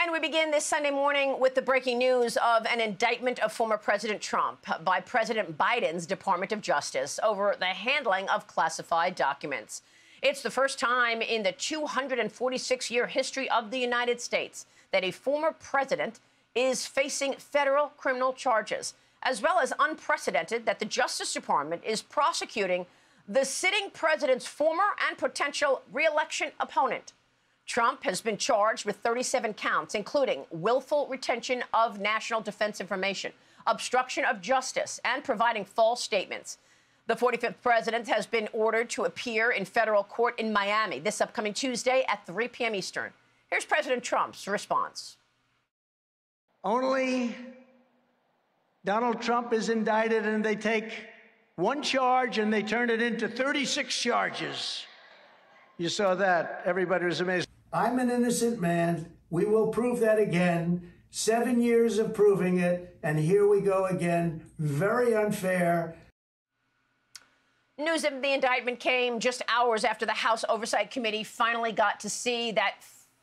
And we begin this Sunday morning with the breaking news of an indictment of former President Trump by President Biden's Department of Justice over the handling of classified documents. It's the first time in the 246-year history of the United States that a former president is facing federal criminal charges, as well as unprecedented that the Justice Department is prosecuting the sitting president's former and potential re-election opponent. Trump has been charged with 37 counts, including willful retention of national defense information, obstruction of justice, and providing false statements. The 45th president has been ordered to appear in federal court in Miami this upcoming Tuesday at 3 p.m. Eastern. Here's President Trump's response. Only Donald Trump is indicted, and they take one charge and they turn it into 36 charges. You saw that. Everybody was amazed. I'm an innocent man. We will prove that again. 7 years of proving it, and here we go again. Very unfair. News of the indictment came just hours after the House Oversight Committee finally got to see that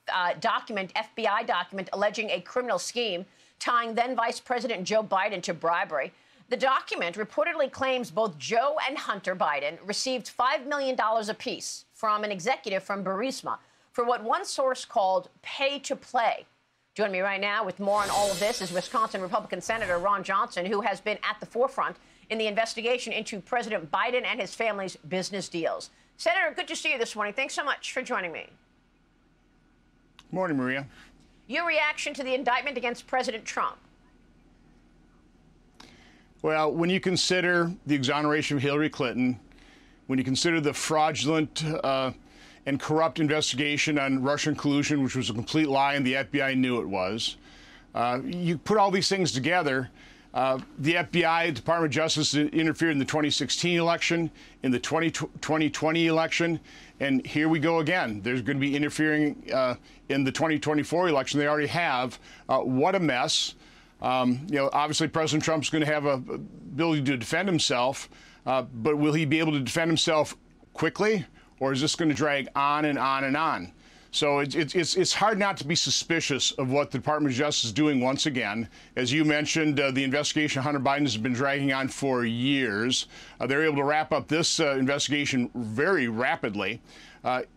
FBI document alleging a criminal scheme tying then Vice President Joe Biden to bribery. The document reportedly claims both Joe and Hunter Biden received $5 million apiece from an executive from Burisma for what one source called pay to play. Joining me right now with more on all of this is Wisconsin Republican Senator Ron Johnson, who has been at the forefront in the investigation into President Biden and his family's business deals. Senator, good to see you this morning. Thanks so much for joining me. Morning, Maria. Your reaction to the indictment against President Trump? Well, when you consider the exoneration of Hillary Clinton, when you consider the fraudulent and corrupt investigation on Russian collusion, which was a complete lie and the FBI knew it was, you put all these things together. The FBI, Department of Justice, interfered in the 2016 election, in the 2020 election, and here we go again. There's going to be interfering in the 2024 election. They already have. What a mess. Obviously, President Trump's going to have a ability to defend himself, but will he be able to defend himself quickly, or is this going to drag on and on and on? So it's hard not to be suspicious of what the Department of Justice is doing once again. As you mentioned, the investigation of Hunter Biden has been dragging on for years. They're able to wrap up this investigation very rapidly.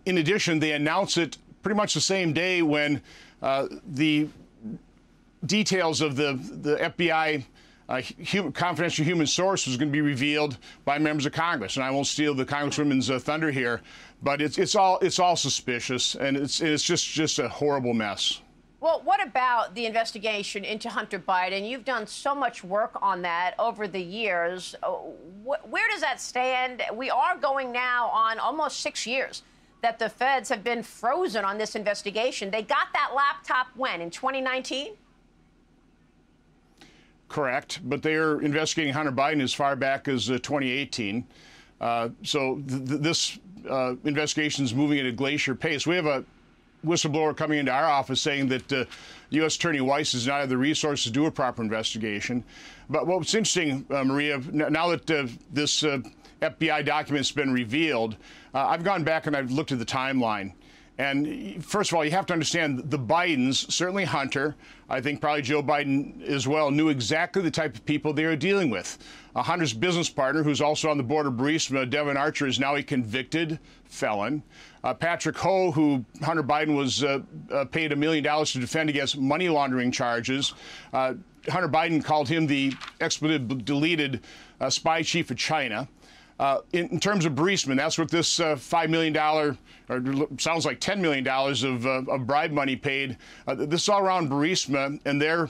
In addition, they announced it pretty much the same day when the details of the FBI confidential human source was going to be revealed by members of Congress. And I won't steal the Congresswoman's thunder here, but it's all suspicious, and it's just a horrible mess. Well, what about the investigation into Hunter Biden? You've done so much work on that over the years. Where does that stand? We are going now on almost 6 years that the feds have been frozen on this investigation. They got that laptop when? In 2019? Correct, but they are investigating Hunter Biden as far back as 2018. So this investigation is moving at a glacier pace. We have a whistleblower coming into our office saying that U.S. Attorney Weiss does not have the resources to do a proper investigation. But what's interesting, Maria, now that this FBI document's been revealed, I've gone back and I've looked at the timeline. And first of all, you have to understand the Bidens, certainly Hunter, I think probably Joe Biden as well, knew exactly the type of people they were dealing with. Hunter's business partner, who's also on the board of Burisma, Devin Archer, is now a convicted felon. Patrick Ho, who Hunter Biden was paid $1 million to defend against money laundering charges. Hunter Biden called him the expletive deleted spy chief of China. In terms of Burisma, that's what this $5 million, or sounds like $10 million of bribe money paid. This is all around Burisma and their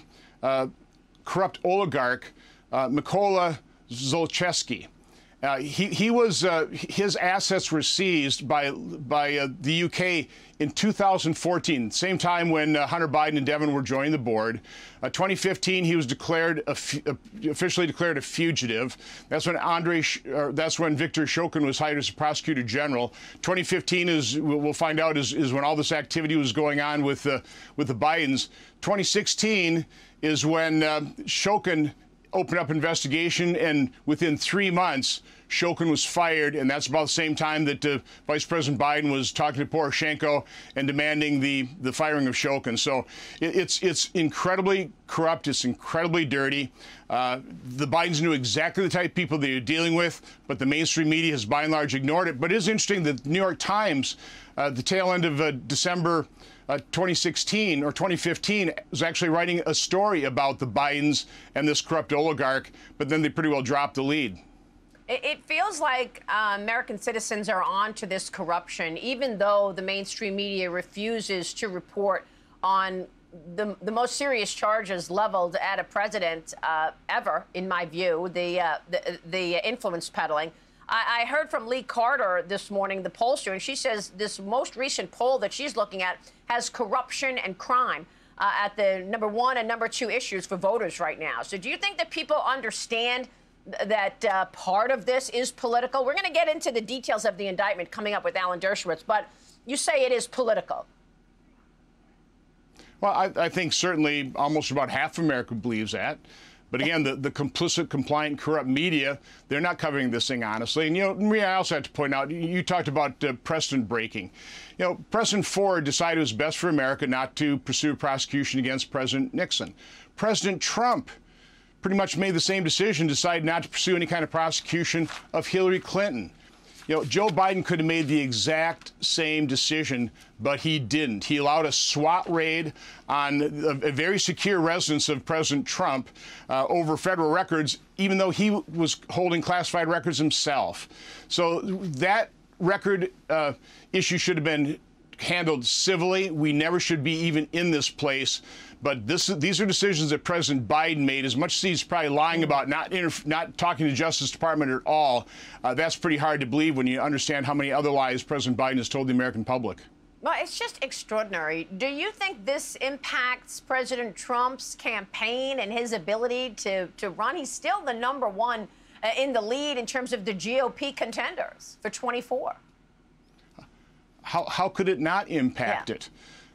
corrupt oligarch, Mykola Zlochevsky. His assets were seized by the UK in 2014, same time when Hunter Biden and Devin were joining the board. 2015, he was officially declared a fugitive. That's when Victor Shokin was hired as a prosecutor general. 2015 we'll find out is when all this activity was going on with the Bidens. 2016 is when Shokin opened up investigation, and within 3 months, Shokin was fired, and that's about the same time that Vice President Biden was talking to Poroshenko and demanding the firing of Shokin. So it's incredibly corrupt. It's incredibly dirty. The Bidens knew exactly the type of people they were dealing with, but the mainstream media has by and large ignored it. But it is interesting that the New York Times, the tail end of December 2016 or 2015, was actually writing a story about the Bidens and this corrupt oligarch, but then they pretty well dropped the lead. It feels like American citizens are on to this corruption, even though the mainstream media refuses to report on the most serious charges leveled at a president ever, in my view, the influence peddling. I heard from Lee Carter this morning, the pollster, and she says this most recent poll that she's looking at has corruption and crime at the #1 and #2 issues for voters right now. So do you think that people understand that part of this is political? We're going to get into the details of the indictment coming up with Alan Dershowitz, but you say it is political. Well, I think certainly almost about half of America believes that. But again, the complicit, compliant, corrupt media, they're not covering this thing honestly. And, you know, Maria, I also have to point out, you talked about precedent breaking. You know, President Ford decided it was best for America not to pursue prosecution against President Nixon. President Trump pretty much made the same decision, decided not to pursue any kind of prosecution of Hillary Clinton. You know, Joe Biden could have made the exact same decision, but he didn't. He allowed a SWAT raid on a very secure residence of President Trump over federal records, even though he was holding classified records himself. So that record issue should have been handled civilly. We never should be even in this place. But these are decisions that President Biden made. As much as he's probably lying about not talking to the Justice Department at all, that's pretty hard to believe when you understand how many other lies President Biden has told the American public. Well, it's just extraordinary. Do you think this impacts President Trump's campaign and his ability to run? He's still the #1 in the lead in terms of the GOP contenders for 24. How could it not impact it?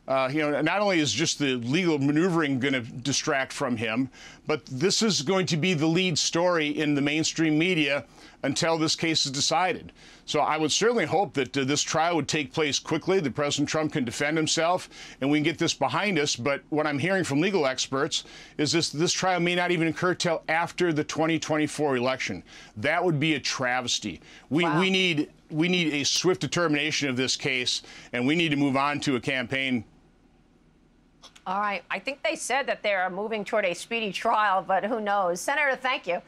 You know, not only is just the legal maneuvering going to distract from him, but this is going to be the lead story in the mainstream media until this case is decided. So I would certainly hope that this trial would take place quickly, that President Trump can defend himself, and we can get this behind us. But what I'm hearing from legal experts is this trial may not even occur till after the 2024 election. That would be a travesty. Wow. We need a swift determination of this case, and we need to move on to a campaign. All right. I think they said that they're moving toward a speedy trial, but who knows? Senator, thank you.